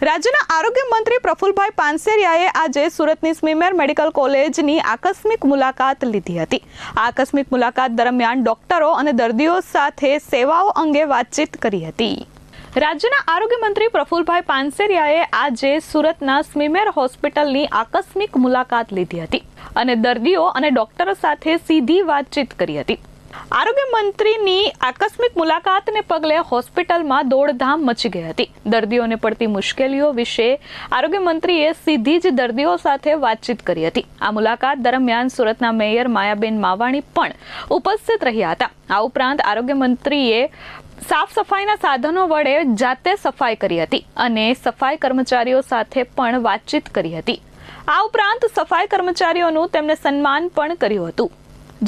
રાજ્યના આરોગ્ય મંત્રી પ્રફુલભાઈ પાનસેરિયાએ આજે સુરતની સ્મીમેર મેડિકલ કોલેજની આકસ્મિક મુલાકાત લીધી હતી। આ આકસ્મિક મુલાકાત દરમિયાન ડોક્ટરો અને દર્દીઓ સાથે સેવાઓ અંગે વાતચીત કરી હતી। રાજ્યના આરોગ્ય મંત્રી પ્રફુલભાઈ પાનસેરિયાએ આજે સુરતના સ્મીમેર હોસ્પિટલની આકસ્મિક મુલાકાત લીધી હતી અને દર્દીઓ અને ડોક્ટરો સાથે સીધી વાતચીત કરી હતી। આરોગ્ય મંત્રીની આકસ્મિક મુલાકાતને પગલે હોસ્પિટલમાં દોડધામ મચી ગઈ હતી। દર્દીઓને પડતી મુશ્કેલીઓ વિશે આરોગ્ય મંત્રીએ સીધી જ દર્દીઓ સાથે વાતચીત કરી હતી। આ મુલાકાત દરમિયાન સુરતના મેયર માયાબેન માવાણી પણ ઉપસ્થિત રહ્યા હતા। આ ઉપરાંત આરોગ્ય મંત્રીએ સાફ સફાઈના સાધનો વડે જાતે સફાઈ કરી હતી અને સફાઈ કર્મચારીઓ સાથે પણ વાતચીત કરી હતી। આ ઉપરાંત સફાઈ કર્મચારીઓનું તેમને સન્માન પણ કર્યું હતું।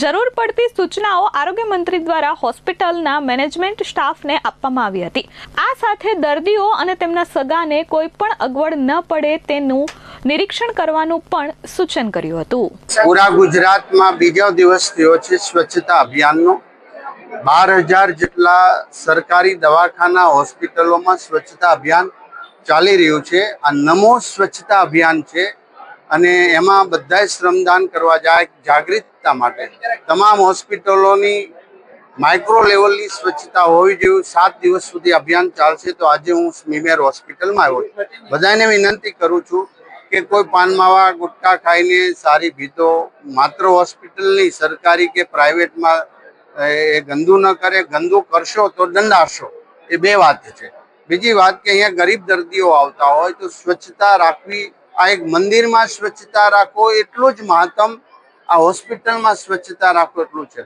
જરૂર પડતી સૂચનાઓ આરોગ્ય મંત્રી દ્વારા હોસ્પિટલના મેનેજમેન્ટ સ્ટાફને આપવામાં આવી હતી। આ સાથે દર્દીઓ અને તેમના સગાને કોઈ પણ અગવડ ન પડે તેનું નિરીક્ષણ કરવાનું પણ સૂચન કર્યું હતું। પૂરા ગુજરાતમાં બીજો દિવસ થયો છે સ્વચ્છતા અભિયાનનો। 12,000 જેટલા સરકારી દવાખાના હોસ્પિટલોમાં સ્વચ્છતા અભિયાન ચાલી રહ્યું છે। આ નમો સ્વચ્છતા અભિયાન છે અને એમાં બધાએ શ્રમદાન કરવા જાય જાગૃતતા માટે। તમામ હોસ્પિટલોની માઇક્રો લેવલની સ્વચ્છતા હોવી જોઈએ। 7 દિવસ સુધી અભિયાન ચાલશે। તો આજે હું સ્મીમેર હોસ્પિટલમાં આવ્યો છું। બધાને વિનંતી કરું છું કે કોઈ પાન માવા ગુટખા ખાઈને સારી ભીતો માત્ર હોસ્પિટલની સરકારી કે પ્રાઇવેટમાં એ ગંદુ ન કરે। ગંદુ કરશો તો દંડાશો, એ બે વાત છે। બીજી વાત કે અહીંયા ગરીબ દર્દીઓ આવતા હોય તો સ્વચ્છતા રાખવી, આ એક મંદિરમાં સ્વચ્છતા રાખો એટલું જ મહત્તમ આ હોસ્પિટલમાં સ્વચ્છતા રાખો એટલું છે।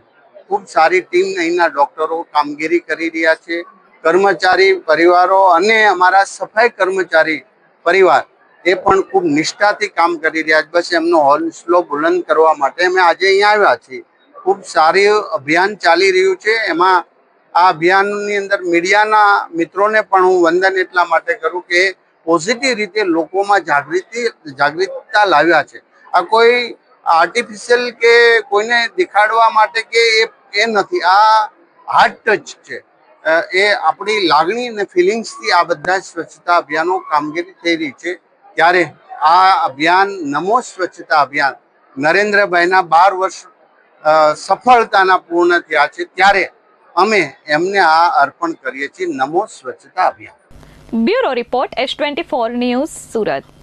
ખૂબ સારી ટીમ અહીંના ડોક્ટરો કામગીરી કરી રહ્યા છે। કર્મચારી પરિવારો અને અમારા સફાઈ કર્મચારી પરિવાર એ પણ ખૂબ નિષ્ઠાથી કામ કરી રહ્યા છે। બસ એમનો હોંસલો બુલંદ કરવા માટે અમે આજે અહીંયા આવ્યા છીએ। ખૂબ સારી અભિયાન ચાલી રહ્યું છે। એમાં આ અભિયાનની અંદર મીડિયાના મિત્રોને પણ હું વંદન એટલા માટે કરું કે પોઝિટિવ રીતે લોકોમાં જાગૃતતા લાવ્યા છે। આ કોઈ આર્ટિફિશિયલ કે કોઈને દેખાડવા માટે કે એ નથી, આ હાર્ટ ટચ છે। એ આપણી લાગણી અને ફિલિંગ્સથી આ બધા સ્વચ્છતા અભિયાનો કામગીરી થઈ રહી છે। ત્યારે આ અભિયાન નમો સ્વચ્છતા અભિયાન નરેન્દ્રભાઈના 12 વર્ષ સફળતાના પૂર્ણ થયા છે, ત્યારે અમે એમને આ અર્પણ કરીએ છીએ નમો સ્વચ્છતા અભિયાન। Bureau report S24 news Surat.